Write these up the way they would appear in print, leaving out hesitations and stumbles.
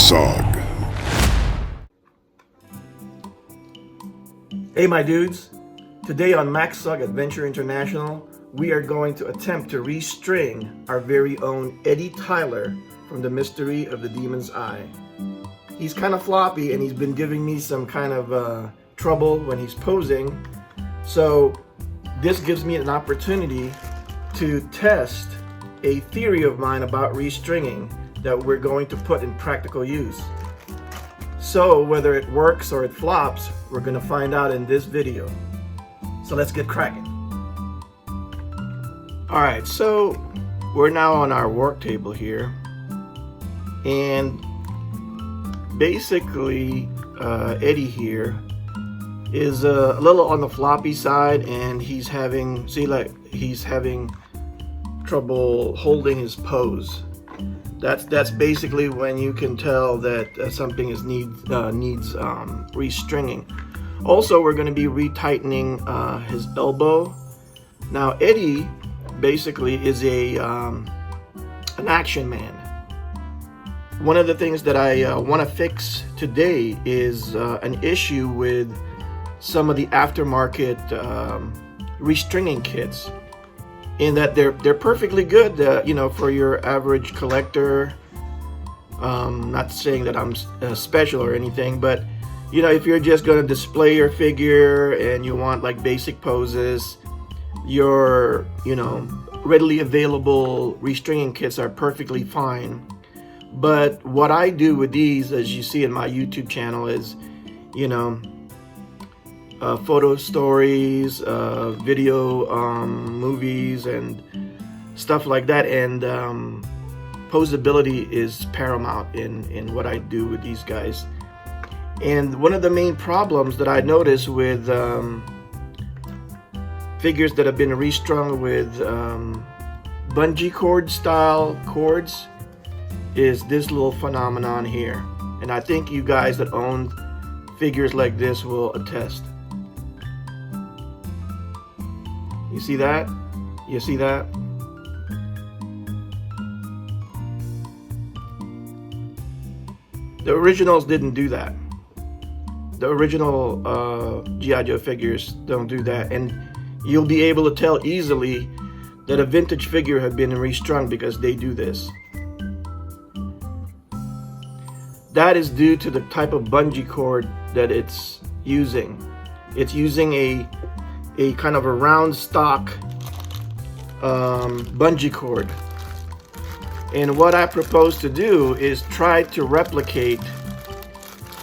SOG. Hey my dudes, today on MaxSug Adventure International, we are going to attempt to restring our very own Eddie Tyler from the Mystery of the Demon's Eye. He's kind of floppy and he's been giving me some kind of trouble when he's posing, so this gives me an opportunity to test a theory of mine about restringing that we're going to put in practical use. So whether it works or it flops, we're going to find out in this video. So let's get cracking. Alright, so we're now on our work table here, and basically Eddie here is a little on the floppy side, and he's having, he's having trouble holding his pose. That's basically when you can tell that something needs restringing. Also, we're going to be retightening his elbow. Now, Eddie basically is an action man. One of the things that I want to fix today is an issue with some of the aftermarket restringing kits, in that they're perfectly good, you know, for your average collector. Not saying that I'm special or anything, but you know, if you're just going to display your figure and you want like basic poses, your, you know, readily available restringing kits are perfectly fine. But what I do with these, as you see in my YouTube channel, is, you know, photo stories, video movies and stuff like that, and posability is paramount in what I do with these guys. And one of the main problems that I notice with figures that have been restrung with Bungie Cord style cords is this little phenomenon here. And I think you guys that own figures like this will attest. You see that? You see that? The originals didn't do that. The original G.I. Joe figures don't do that, and you'll be able to tell easily that a vintage figure had been restrung because they do this. That is due to the type of bungee cord that it's using. It's using a kind of a round stock bungee cord. And what I propose to do is try to replicate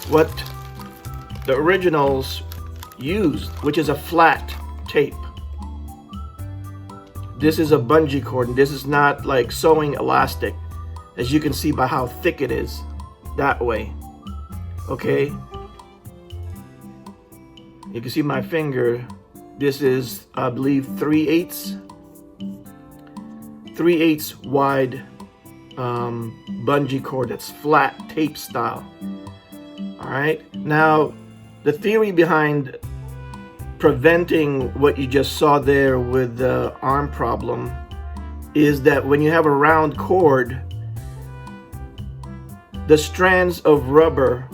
what the originals used, which is a flat tape. This is a bungee cord, and this is not like sewing elastic, as you can see by how thick it is that way. Okay, you can see my finger. This is, I believe, 3/8 wide bungee cord that's flat tape style. All right, now the theory behind preventing what you just saw there with the arm problem is that when you have a round cord, the strands of rubber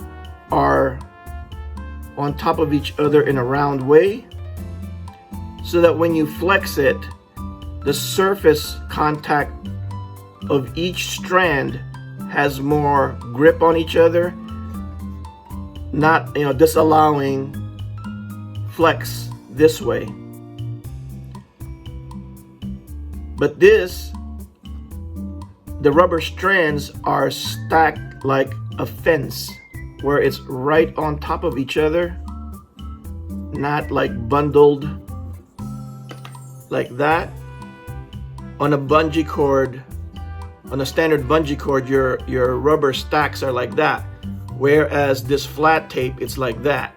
are on top of each other in a round way, so that when you flex it, the surface contact of each strand has more grip on each other, not, you know, disallowing flex this way. But this, the rubber strands are stacked like a fence, where it's right on top of each other, not like bundled like that. On a bungee cord, on a standard bungee cord, your rubber stacks are like that, whereas this flat tape, it's like that.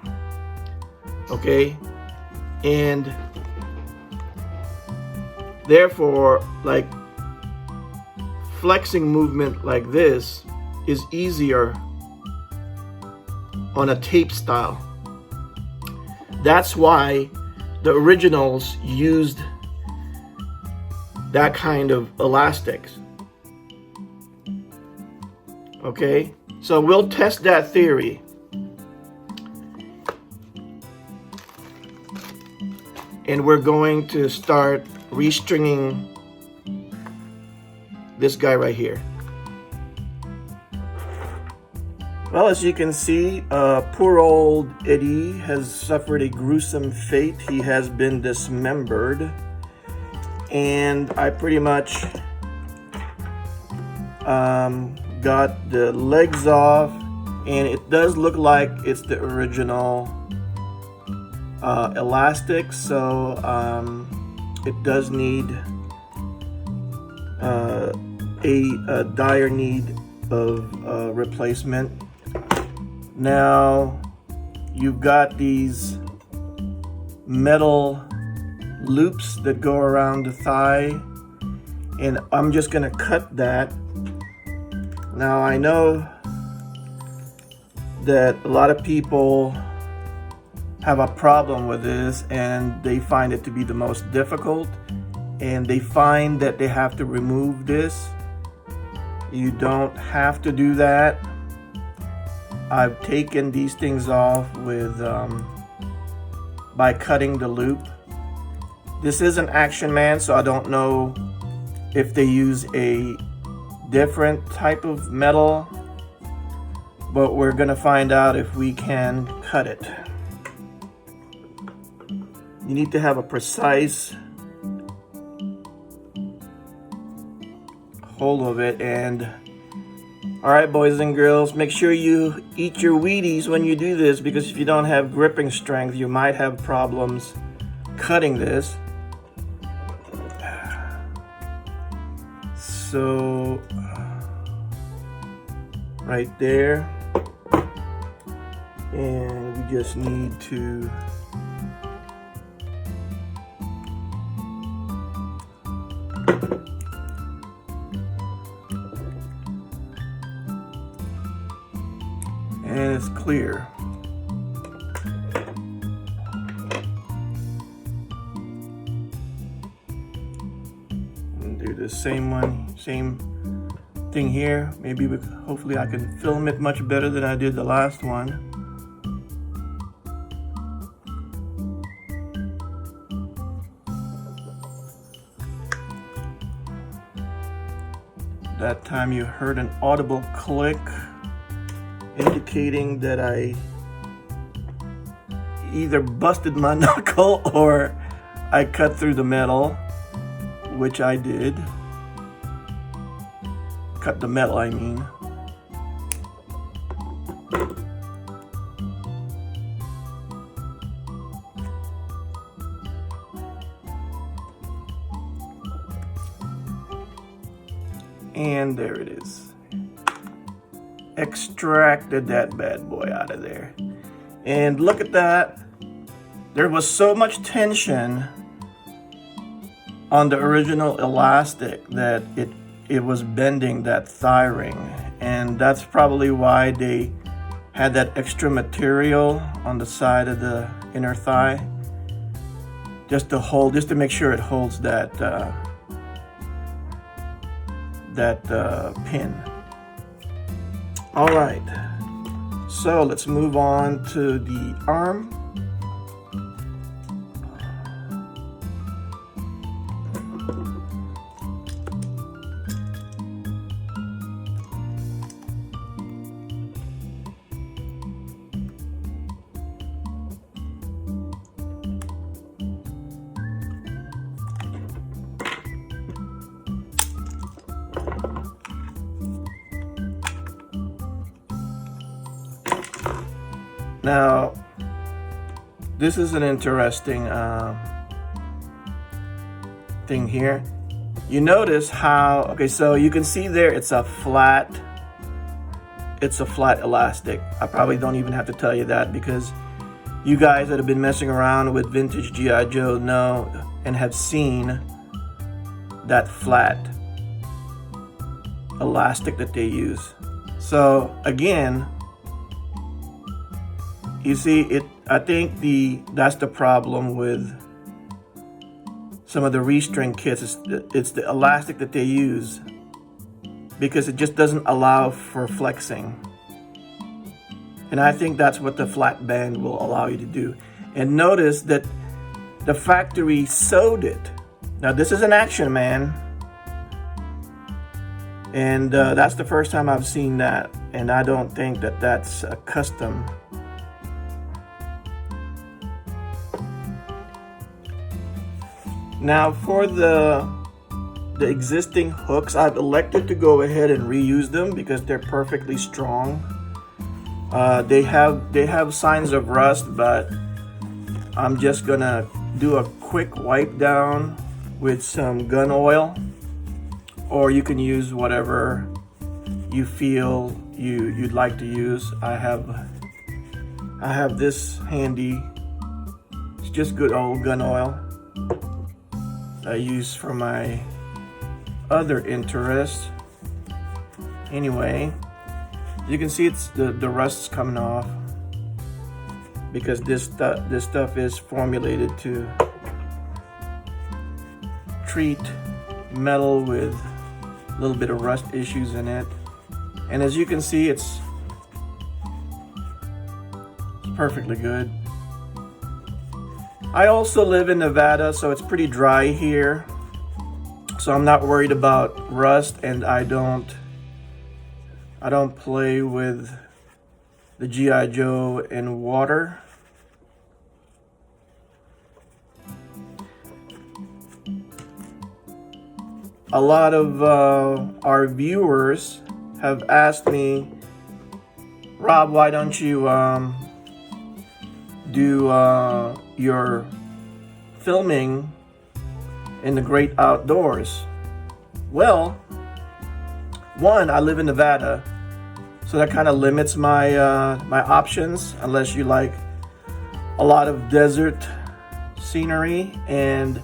Okay, and therefore, like, flexing movement like this is easier on a tape style. That's why the originals used that kind of elastics. Okay, So we'll test that theory. And we're going to start restringing this guy right here. Well, as you can see, poor old Eddie has suffered a gruesome fate. He has been dismembered. And I pretty much got the legs off. And it does look like it's the original elastic, so it does need a dire need of replacement. Now you've got these metal loops that go around the thigh, and I'm just gonna cut that. Now I know that a lot of people have a problem with this, and they find it to be the most difficult, and they find that they have to remove this. You don't have to do that. I've taken these things off with by cutting the loop. This is an Action Man, so I don't know if they use a different type of metal, but we're gonna find out if we can cut it. You need to have a precise hold of it. And all right, boys and girls, make sure you eat your Wheaties when you do this, because if you don't have gripping strength, you might have problems cutting this. So right there, and we just need to and it's clear. And do the same thing here. Maybe hopefully I can film it much better than I did the last one. That time you heard an audible click, indicating that I either busted my knuckle or I cut through the metal, which I did. Cut the metal, I mean. And there it is. Extracted that bad boy out of there. And look at that. There was so much tension on the original elastic that it was bending that thigh ring. And that's probably why they had that extra material on the side of the inner thigh. Just to make sure it holds that pin. All right, so let's move on to the arm. Now, this is an interesting thing here. You notice how, okay, so you can see there it's a flat elastic. I probably don't even have to tell you that, because you guys that have been messing around with vintage G.I. Joe know and have seen that flat elastic that they use. So again, you see it. I think that's the problem with some of the restring kits. It's the elastic that they use, because it just doesn't allow for flexing. And I think that's what the flat band will allow you to do. And notice that the factory sewed it. Now this is an Action Man. And that's the first time I've seen that. And I don't think that that's a custom. Now for the existing hooks, I've elected to go ahead and reuse them because they're perfectly strong. They have signs of rust, but I'm just gonna do a quick wipe down with some gun oil, or you can use whatever you feel you'd like to use. I have this handy. It's just good old gun oil I use for my other interests. Anyway, you can see it's the rust's coming off because this stuff is formulated to treat metal with a little bit of rust issues in it. And as you can see, it's perfectly good. I also live in Nevada, so it's pretty dry here. So I'm not worried about rust, and I don't play with the G.I. Joe in water. A lot of our viewers have asked me, Rob, why don't you do your filming in the great outdoors? Well, one, I live in Nevada, so that kind of limits my my options unless you like a lot of desert scenery. And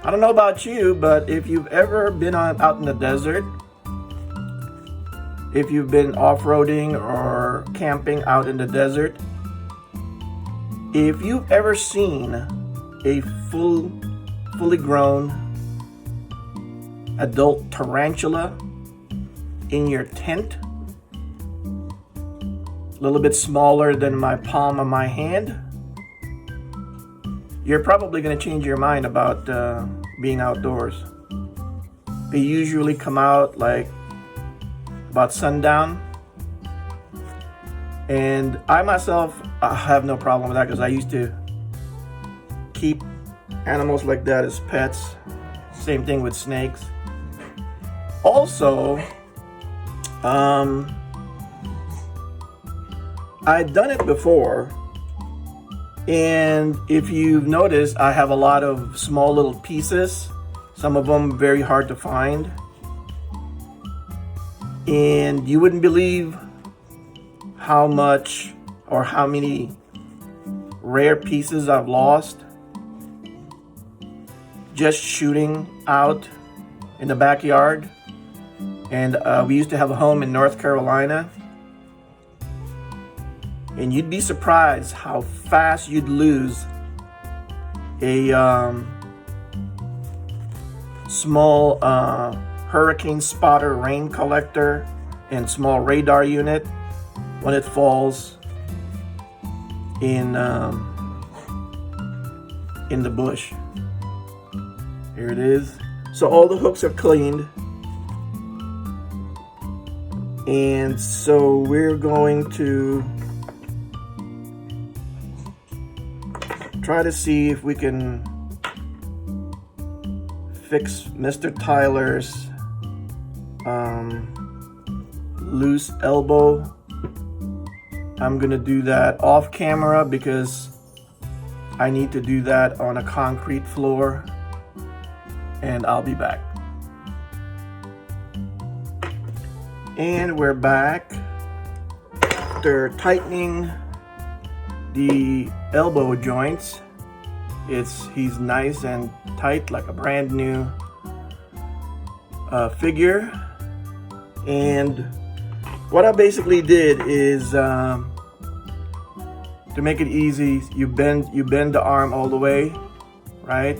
I don't know about you, but if you've ever been out in the desert, if you've been off-roading or camping out in the desert, if you've ever seen a fully grown adult tarantula in your tent, a little bit smaller than my palm of my hand, you're probably going to change your mind about being outdoors. They usually come out like about sundown, and I myself have no problem with that because I used to keep animals like that as pets. Same thing with snakes. Also, I'd done it before, and if you've noticed, I have a lot of small little pieces, some of them very hard to find, and you wouldn't believe how much or how many rare pieces I've lost just shooting out in the backyard. And we used to have a home in North Carolina, and you'd be surprised how fast you'd lose a small hurricane spotter rain collector and small radar unit when it falls in the bush. Here it is. So all the hooks are cleaned. And so we're going to try to see if we can fix Mr. Tyler's loose elbow. I'm gonna do that off camera because I need to do that on a concrete floor, and I'll be back. And we're back after tightening the elbow joints. He's nice and tight like a brand new figure. And what I basically did is to make it easy, you bend the arm all the way, right?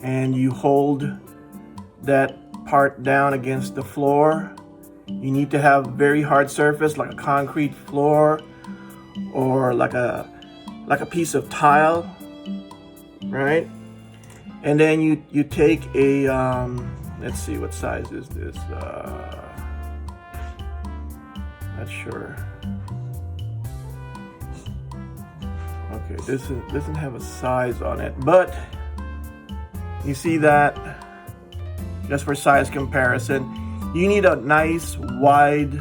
And you hold that part down against the floor. You need to have very hard surface like a concrete floor or like a piece of tile, right? And then you take a let's see, what size is this? Not sure. Okay, this doesn't have a size on it, but you see that, just for size comparison, you need a nice wide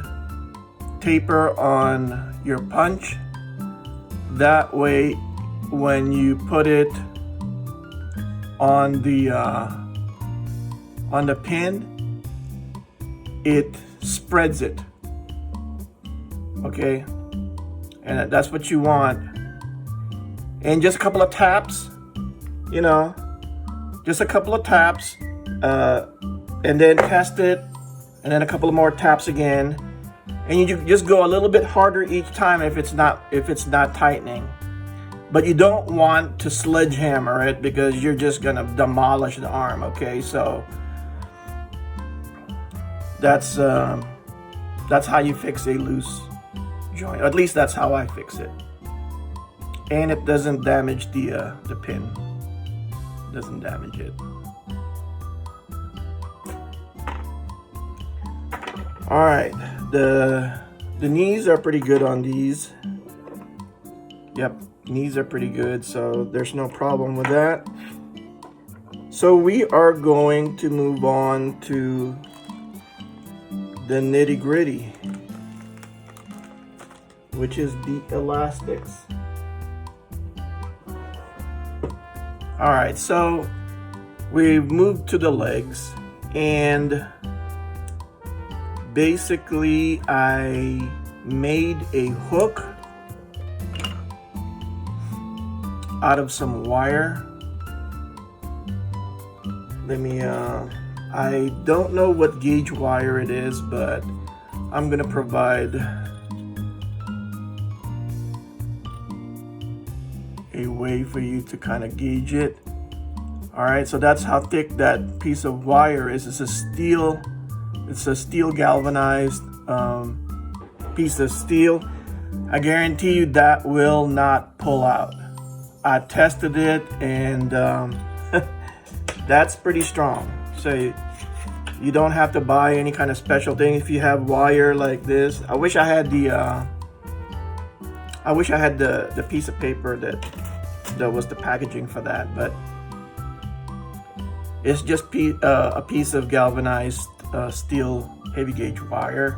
taper on your punch. That way, when you put it on the pin, it spreads it. Okay, and that's what you want. And just a couple of taps, you know, just a couple of taps, and then test it, and then a couple of more taps again, and you just go a little bit harder each time if it's not tightening. But you don't want to sledgehammer it, because you're just gonna demolish the arm. Okay, so that's how you fix a loose joint. At least that's how I fix it, and it doesn't damage the pin. It doesn't damage it. All right, the knees are pretty good on these. Yep, knees are pretty good, so there's no problem with that. So we are going to move on to the nitty-gritty, which is the elastics. All right, so we've moved to the legs, and basically I made a hook out of some wire. Let me I don't know what gauge wire it is, but I'm gonna provide a way for you to kind of gauge it. All right, so that's how thick that piece of wire is. It's a steel galvanized piece of steel. I guarantee you that will not pull out. I tested it, and that's pretty strong. So you don't have to buy any kind of special thing if you have wire like this. I wish I had the piece of paper that was the packaging for that, but it's just a piece of galvanized steel heavy gauge wire,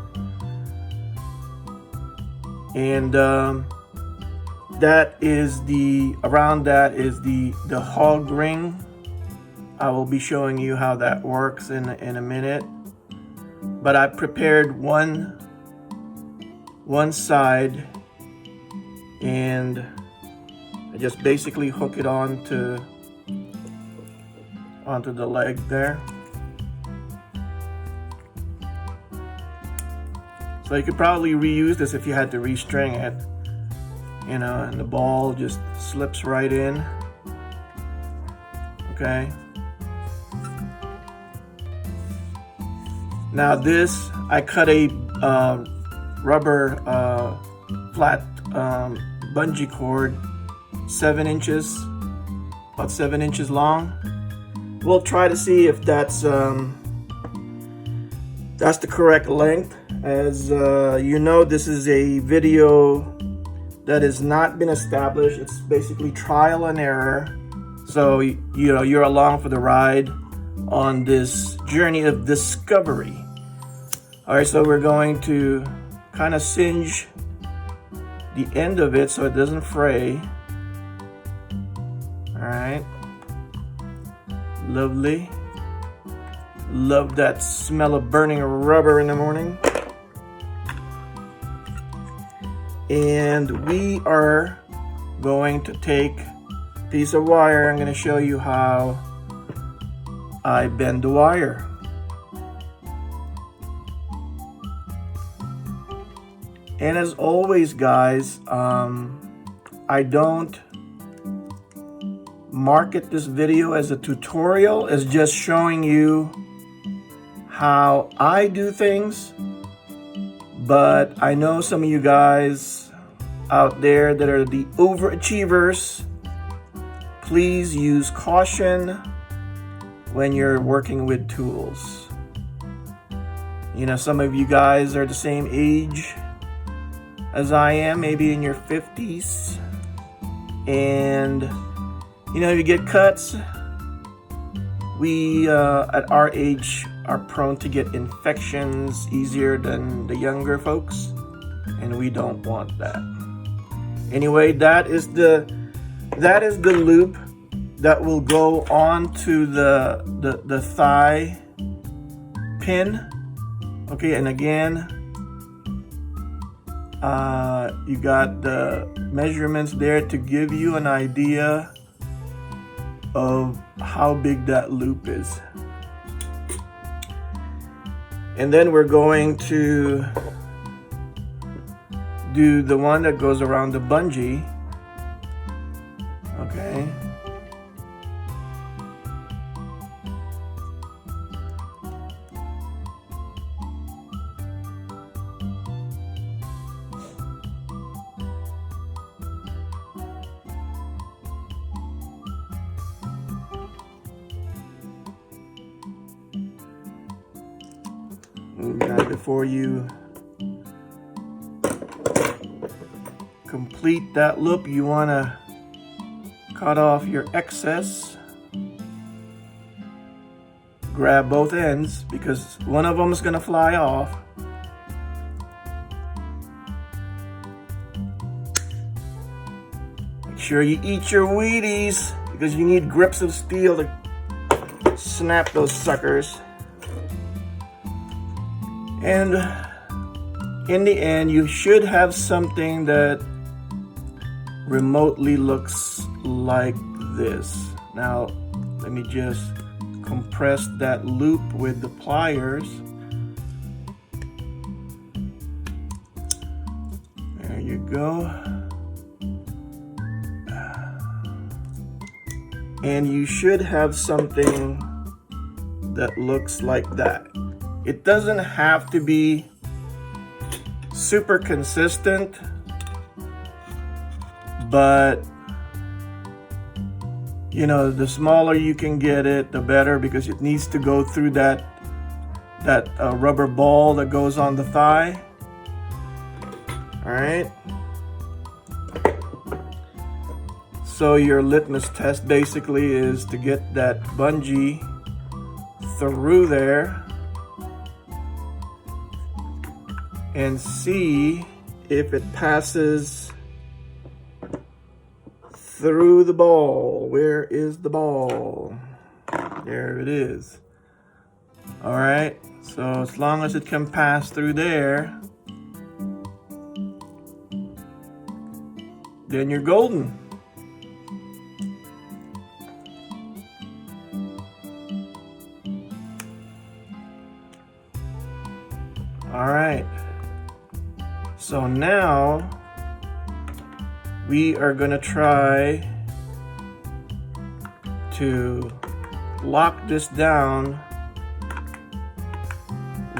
and that is around that is the hog ring. I will be showing you how that works in a minute, but I prepared one side, and I just basically hook it onto the leg there. So you could probably reuse this if you had to restring it, you know, and the ball just slips right in. Okay. Now this, I cut a rubber flat bungee cord, 7 inches, about 7 inches long. We'll try to see if that's the correct length. As you know, this is a video that has not been established. It's basically trial and error. So you know, you're along for the ride on this journey of discovery. All right, so we're going to kind of singe the end of it so it doesn't fray. All right, lovely. Love that smell of burning rubber in the morning. And we are going to take a piece of wire. I'm going to show you how I bend the wire. And as always, guys, I don't market this video as a tutorial. It's just showing you how I do things. But I know some of you guys out there that are the overachievers, please use caution when you're working with tools. You know, some of you guys are the same age as I am, maybe in your 50s. And, you know, you get cuts. We, at our age, are prone to get infections easier than the younger folks. And we don't want that. Anyway, that is the loop that will go onto the thigh pin. Okay, and again, you got the measurements there to give you an idea of how big that loop is. And then we're going to do the one that goes around the bungee. Okay. Now, before you complete that loop, you want to cut off your excess. Grab both ends because one of them is going to fly off. Make sure you eat your Wheaties because you need grips of steel to snap those suckers. And in the end, you should have something that remotely looks like this. Now, let me just compress that loop with the pliers. There you go. And you should have something that looks like that. It doesn't have to be super consistent, but you know, the smaller you can get it, the better, because it needs to go through that rubber ball that goes on the thigh. All right. So your litmus test basically is to get that bungee through there and see if it passes through the ball. Where is the ball? There it is. All right, so as long as it can pass through there, then you're golden. All right. So now we are going to try to lock this down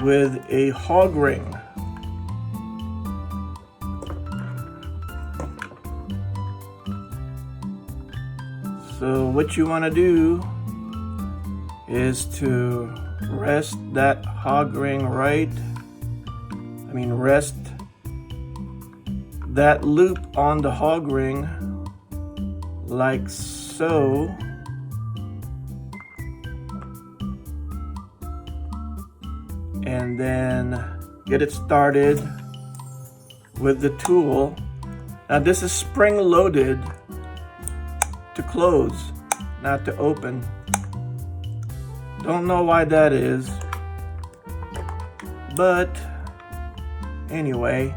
with a hog ring. So what you want to do is to rest that hog ring rest that loop on the hog ring like so. And then get it started with the tool. Now this is spring loaded to close, not to open. Don't know why that is, but anyway.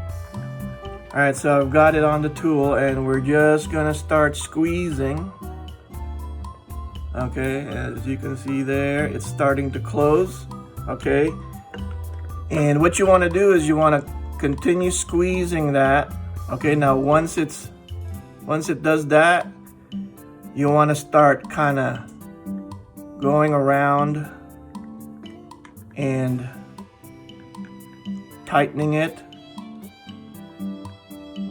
All right, so I've got it on the tool and we're just gonna start squeezing. Okay, as you can see there, it's starting to close. Okay, and what you want to do is you want to continue squeezing that. Okay, now once it does that, you want to start kind of going around and tightening it.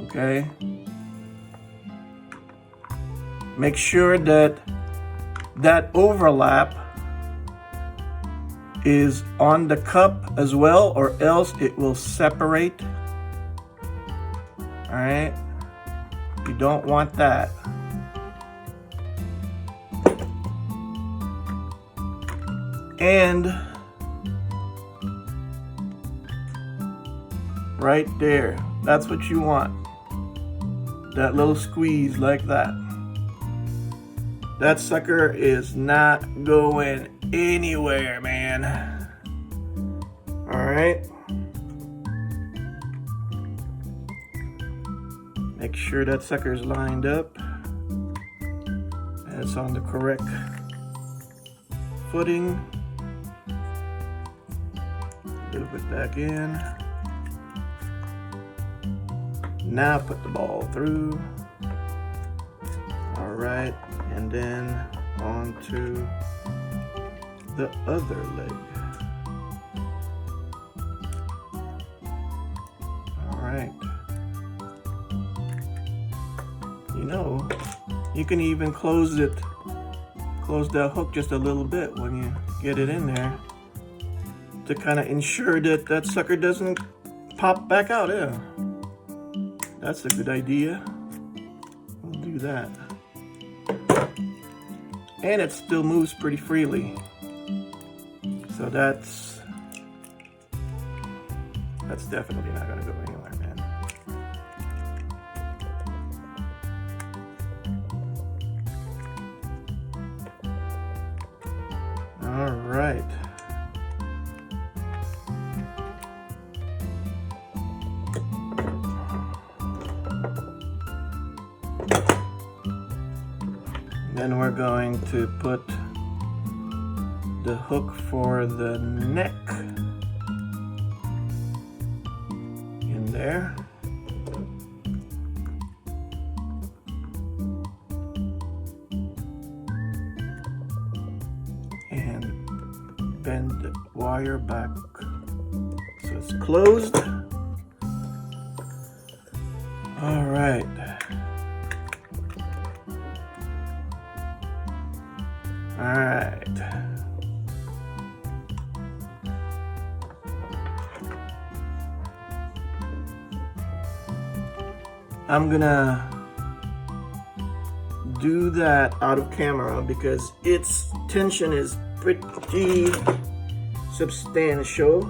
Okay, make sure that that overlap is on the cup as well, or else it will separate. All right, you don't want that. And right there, that's what you want. That little squeeze like that. That sucker is not going anywhere, man. All right. Make sure that sucker's lined up and it's on the correct footing. Move it back in. Now put the ball through. All right, and then onto the other leg. All right. You know, you can even close that hook just a little bit when you get it in there to kind of ensure that that sucker doesn't pop back out. Yeah, that's a good idea. We'll do that. And it still moves pretty freely. So that's definitely not gonna go anywhere, man. All right. Then we're going to put the hook for the neck in there. And bend the wire back so it's closed. All right. All right. I'm gonna do that out of camera because its tension is pretty substantial.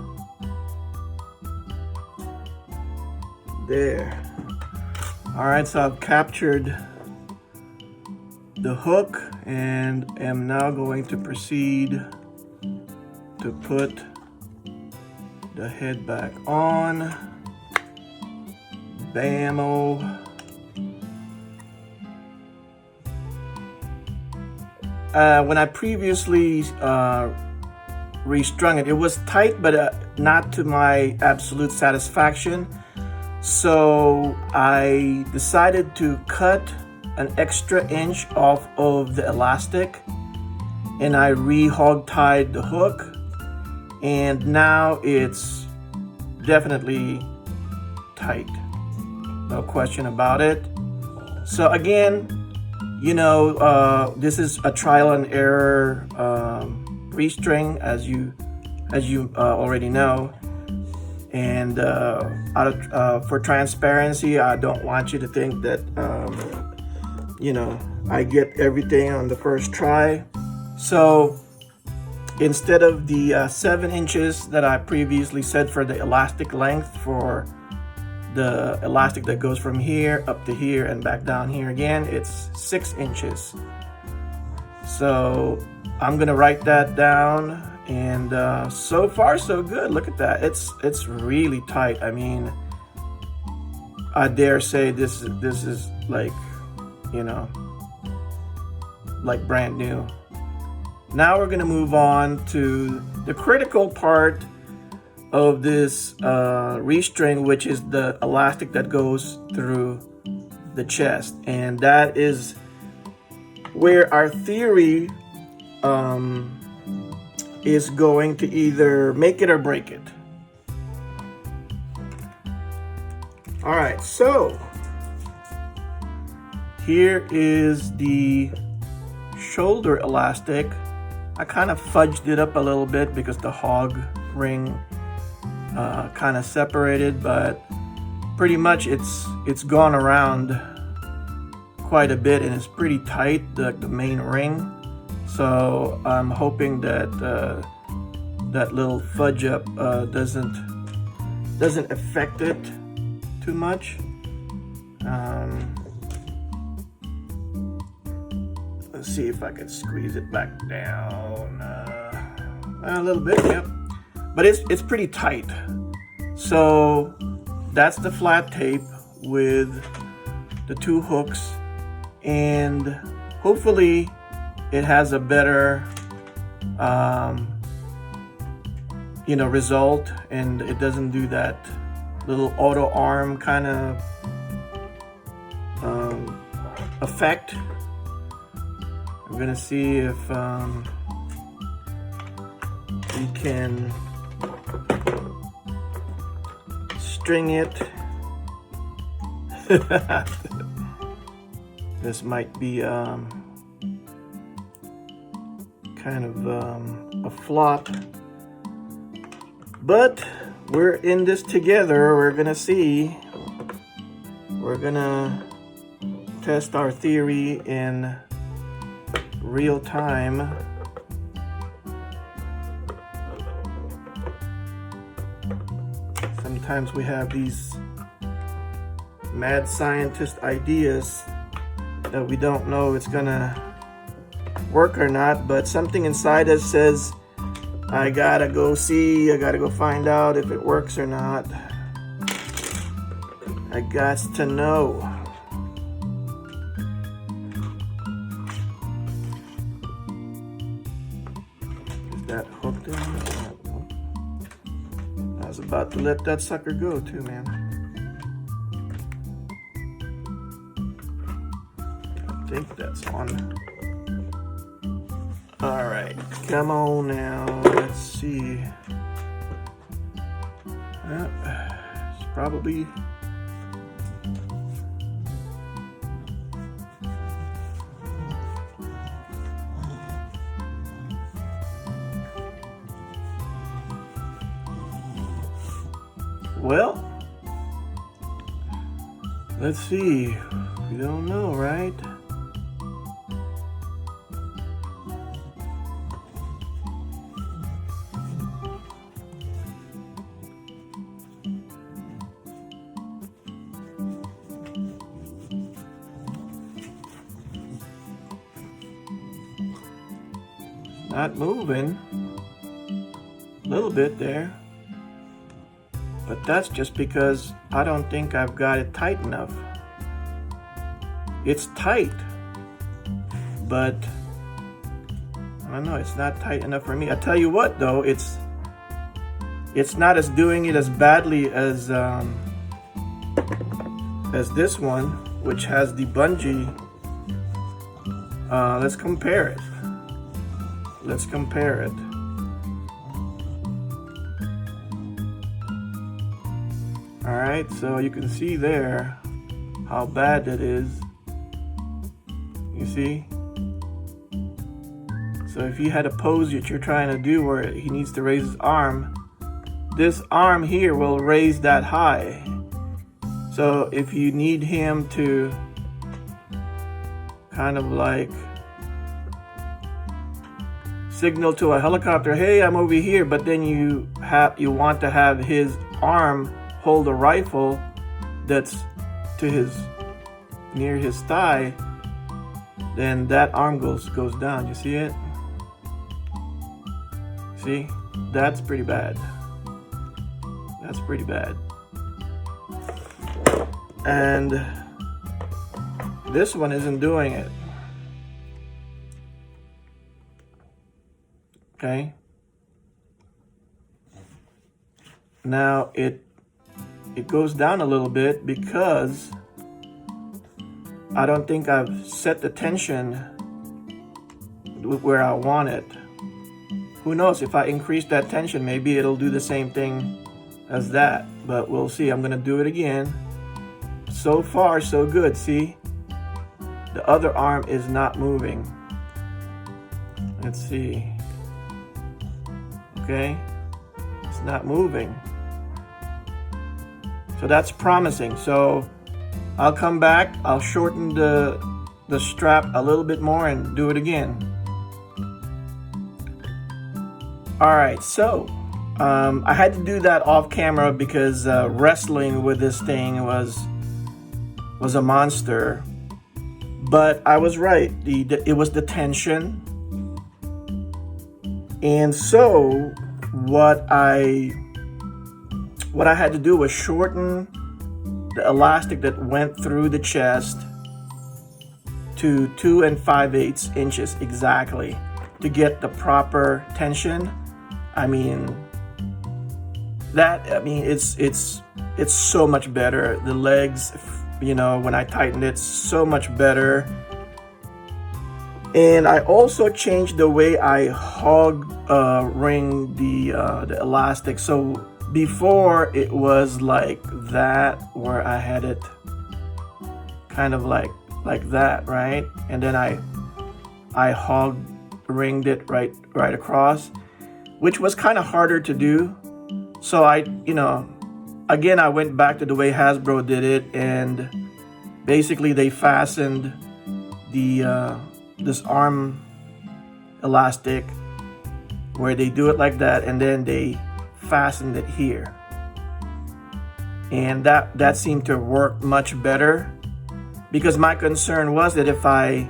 There. All right, so I've captured the hook and am now going to proceed to put the head back on. Bam-o. When I previously restrung it, it was tight, but not to my absolute satisfaction. So I decided to cut an extra inch off of the elastic and I re-hog tied the hook, and now it's definitely tight, no question about it. So again, you know, this is a trial and error restring, as you already know. And for transparency, I don't want you to think that you know, I get everything on the first try. So instead of the 7 inches that I previously said for the elastic length, for the elastic that goes from here up to here and back down here again, it's 6 inches. So I'm gonna write that down, and so far so good. Look at that, it's really tight. I mean, I dare say this is like, you know, like brand new. Now we're gonna move on to the critical part of this restring, which is the elastic that goes through the chest. And that is where our theory is going to either make it or break it. All right, so Here is the shoulder elastic. I kind of fudged it up a little bit because the hog ring kind of separated, but pretty much it's gone around quite a bit and it's pretty tight, the main ring. So I'm hoping that that little fudge up doesn't affect it too much. Let's see if I can squeeze it back down a little bit. Yep, but it's pretty tight. So that's the flat tape with the 2 hooks, and hopefully it has a better result, and it doesn't do that little auto arm kind of effect. I'm gonna see if we can string it. This might be kind of a flop, but we're in this together. We're gonna see. We're gonna test our theory in real time. Sometimes we have these mad scientist ideas that we don't know it's gonna work or not, but something inside us says, I gotta go see, I gotta go find out if it works or not. I got to know. Is that hooked in? I was about to let that sucker go too, man. I think that's on. All right, come on now. Let's see. It's probably. Well, let's see. We don't know, right? Not moving. A little bit there. But that's just because I don't think I've got it tight enough. It's tight, but I don't know, it's not tight enough for me. I tell you what though, it's not as doing it as badly as this one, which has the Bungie. Let's compare it. Let's compare it. All right, so you can see there how bad that is. You see? So if you had a pose that you're trying to do where he needs to raise his arm, this arm here will raise that high. So if you need him to kind of like signal to a helicopter, hey, I'm over here, but then you want to have his arm hold a rifle that's to near his thigh, then that arm goes down. You see it? See? That's pretty bad. That's pretty bad. And this one isn't doing it. Okay? Now it goes down a little bit because I don't think I've set the tension where I want it. Who knows, if I increase that tension, maybe it'll do the same thing as that, but we'll see. I'm gonna do it again. So far, so good, see? the other arm is not moving. Let's see. Okay, it's not moving. So that's promising. So I'll come back, I'll shorten the strap a little bit more and do it again. All right, so I had to do that off camera because wrestling with this thing was a monster. But I was right. It was the tension. And so what I had to do was shorten the elastic that went through the chest to 2 5/8 inches exactly to get the proper tension. I mean, it's so much better. The legs, you know, when I tightened it, so much better. And I also changed the way I hog ring the elastic. So before it was like that, where I had it kind of like that, right? And then I hog ringed it right across, which was kind of harder to do. So again, I went back to the way Hasbro did it, and basically they fastened this arm elastic where they do it like that, and then they fastened it here, and that seemed to work much better, because my concern was that if I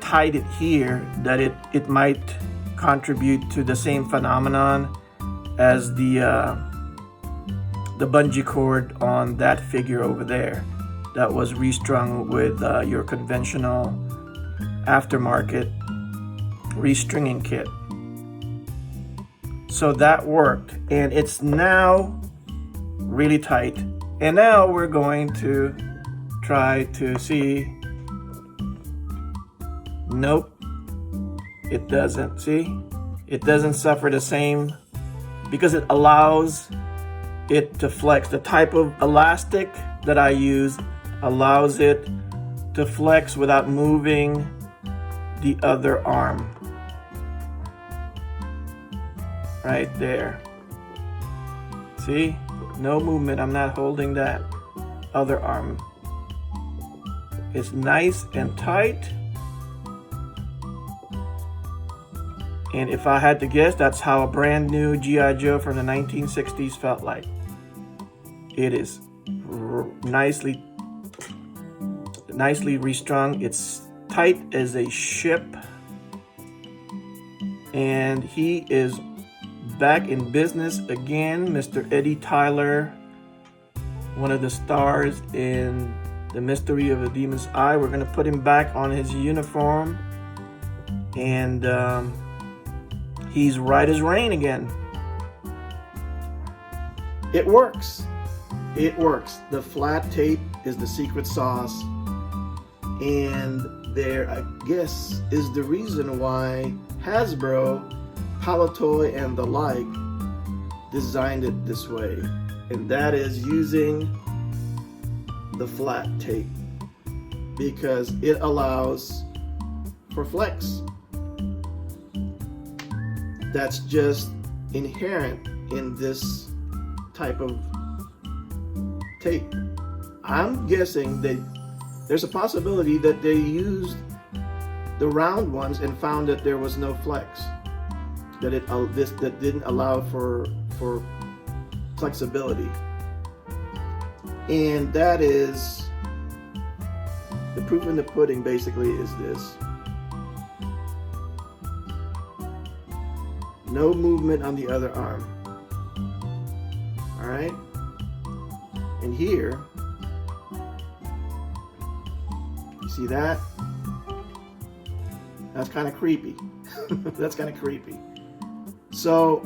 tied it here, that it might contribute to the same phenomenon as the Bungie cord on that figure over there that was restrung with your conventional aftermarket restringing kit. So that worked, and it's now really tight. And now we're going to try to see. Nope, it doesn't. See, it doesn't suffer the same, because it allows it to flex. The type of elastic that I use allows it to flex without moving the other arm. Right there. See? No movement. I'm not holding that other arm. It's nice and tight. And if I had to guess, that's how a brand new G.I. Joe from the 1960s felt like. It is nicely restrung. It's tight as a ship. And he is back in business again, Mr. Eddie Tyler, one of the stars in The Mystery of the Demon's Eye. We're going to put him back on his uniform, and he's right as rain again. It works. It works. The flat tape is the secret sauce, and there, I guess, is the reason why Hasbro, Palatoy, and the like designed it this way, and that is using the flat tape, because it allows for flex. That's just inherent in this type of tape. I'm guessing that there's a possibility that they used the round ones and found that there was no flex, that that didn't allow for flexibility. And that is the proof in the pudding. Basically is this: no movement on the other arm. All right, and here you see that? That's kind of creepy. That's kind of creepy. So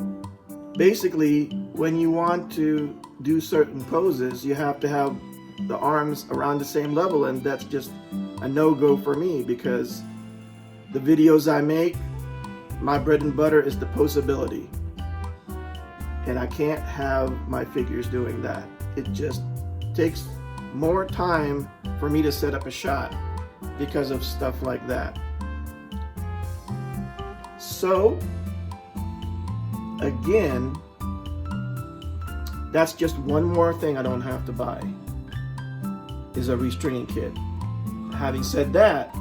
basically, when you want to do certain poses, you have to have the arms around the same level, and that's just a no-go for me, because the videos I make, my bread and butter is the posability, and I can't have my figures doing that. It just takes more time for me to set up a shot because of stuff like that. So again, that's just one more thing I don't have to buy, is a restringing kit. Having said that,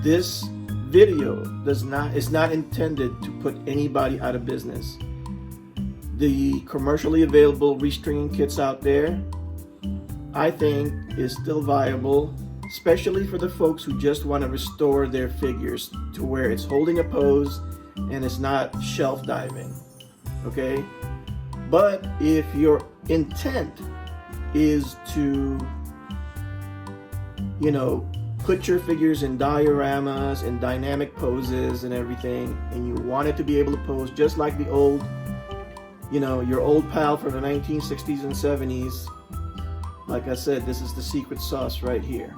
this video is not intended to put anybody out of business. The commercially available restringing kits out there, I think, is still viable, especially for the folks who just want to restore their figures to where it's holding a pose and it's not shelf diving. Okay? But if your intent is to, you know, put your figures in dioramas and dynamic poses and everything, and you want it to be able to pose just like the old, you know, your old pal from the 1960s and 70s, like I said, this is the secret sauce right here.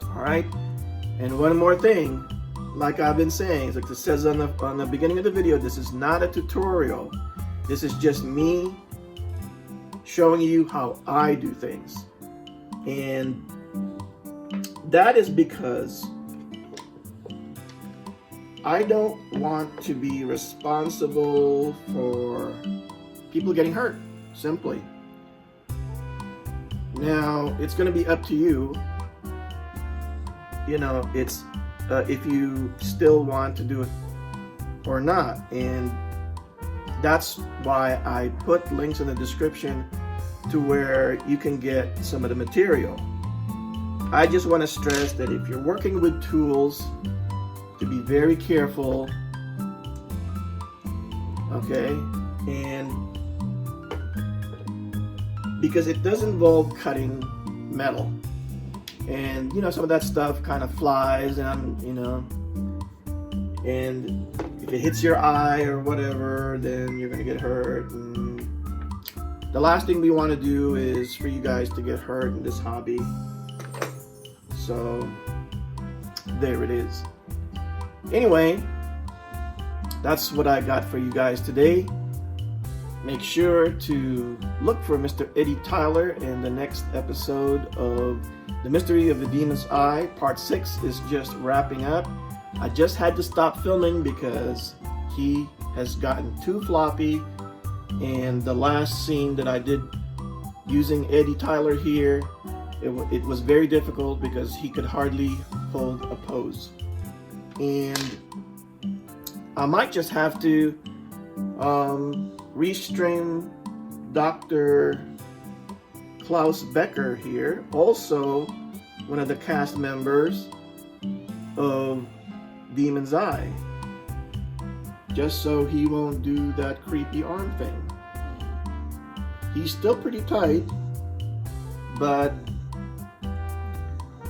Alright? And one more thing, like I've been saying, like it says on the beginning of the video, this is not a tutorial. This is just me showing you how I do things. And that is because I don't want to be responsible for people getting hurt, simply. Now, it's going to be up to you. You know, it's if you still want to do it or not. And that's why I put links in the description to where you can get some of the material. I just want to stress that if you're working with tools, to be very careful, okay? And because it does involve cutting metal, and you know, some of that stuff kind of flies, and you know, and if it hits your eye or whatever, then you're gonna get hurt. And the last thing we want to do is for you guys to get hurt in this hobby. So there it is. Anyway, that's what I got for you guys today. Make sure to look for Mr. Eddie Tyler in the next episode of The Mystery of the Demon's Eye. Part 6 is just wrapping up. I just had to stop filming because he has gotten too floppy, and the last scene that I did using Eddie Tyler here, it was very difficult because he could hardly hold a pose. And I might just have to restring Dr. Klaus Becker here, also one of the cast members of Demon's Eye, just so he won't do that creepy arm thing. He's still pretty tight, but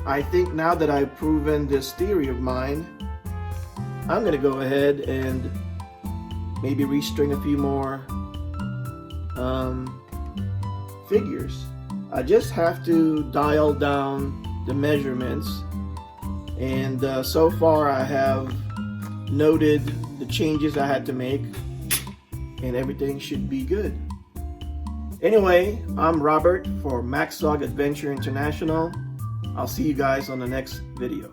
I think now that I've proven this theory of mine, I'm going to go ahead and maybe restring a few more figures. I just have to dial down the measurements, and so far I have noted the changes I had to make, and everything should be good. Anyway, I'm Robert for Maxog Adventure International. I'll see you guys on the next video.